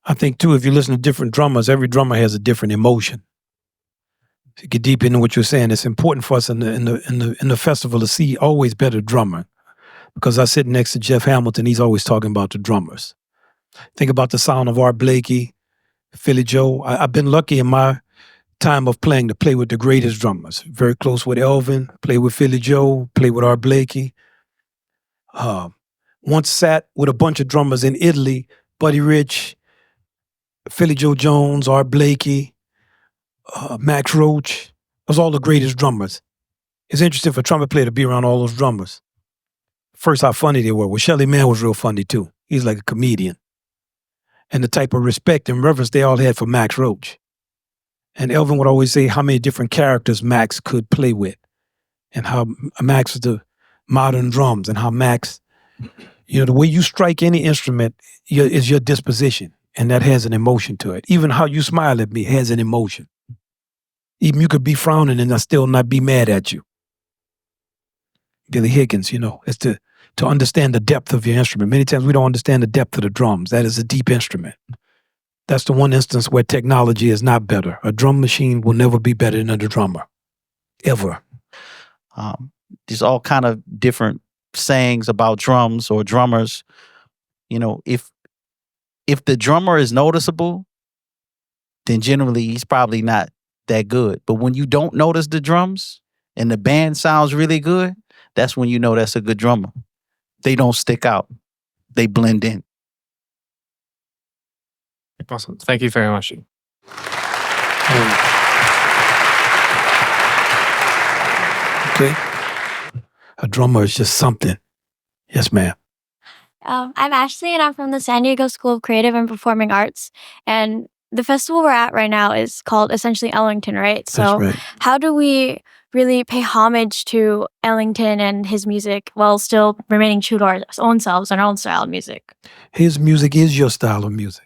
I think too, if you listen to different drummers, every drummer has a different emotion. To get deep into what you're saying, it's important for us in the festival to see always better drummer. Because I sit next to Jeff Hamilton, he's always talking about the drummers. Think about the sound of Art Blakey, Philly Joe. I've been lucky in my time of playing to play with the greatest drummers. Very close with Elvin, play with Philly Joe, play with Art Blakey. Once sat with a bunch of drummers in Italy, Buddy Rich, Philly Joe Jones, Art Blakey, Max Roach. Those are all the greatest drummers. It's interesting for a trumpet player to be around all those drummers. First, how funny they were. Well, Shelly Manne was real funny too. He's like a comedian. And the type of respect and reverence they all had for Max Roach. And Elvin would always say how many different characters Max could play with, and how Max was the modern drums, and how Max, the way you strike any instrument is your disposition, and that has an emotion to it. Even how you smile at me has an emotion. Even you could be frowning and I still not be mad at you. Billy Higgins, it's to understand the depth of your instrument. Many times we don't understand the depth of the drums. That is a deep instrument. That's the one instance where technology is not better. A drum machine will never be better than a drummer, ever. There's all kind of different sayings about drums or drummers. If the drummer is noticeable, then generally he's probably not that good. But when you don't notice the drums and the band sounds really good, that's when you know that's a good drummer. They don't stick out. They blend in. Awesome. Thank you very much. Okay. A drummer is just something. Yes, ma'am. I'm Ashley, and I'm from the San Diego School of Creative and Performing Arts. And the festival we're at right now is called essentially Ellington, right? So That's right. How do we really pay homage to Ellington and his music while still remaining true to our own selves and our own style of music? His music is your style of music.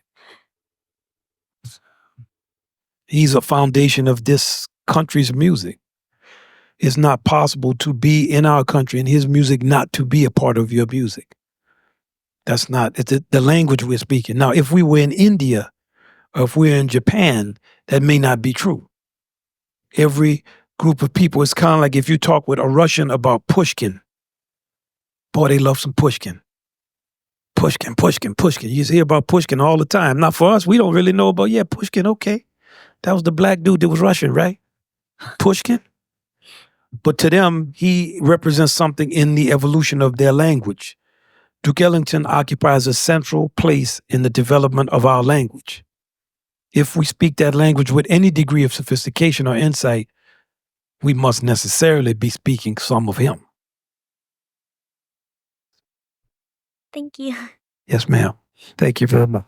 He's a foundation of this country's music. It's not possible to be in our country and his music not to be a part of your music. That's not, it's the language we're speaking. Now, if we were in India or if we're in Japan, that may not be true. Every group of people, it's kind of like if you talk with a Russian about Pushkin. Boy, they love some Pushkin. Pushkin. You hear about Pushkin all the time. Now, for us, we don't really know about, Pushkin, okay. That was the black dude that was Russian, right? Pushkin. But to them, he represents something in the evolution of their language. Duke Ellington occupies a central place in the development of our language. If we speak that language with any degree of sophistication or insight, we must necessarily be speaking some of him. Thank you. Yes, ma'am. Thank you very much.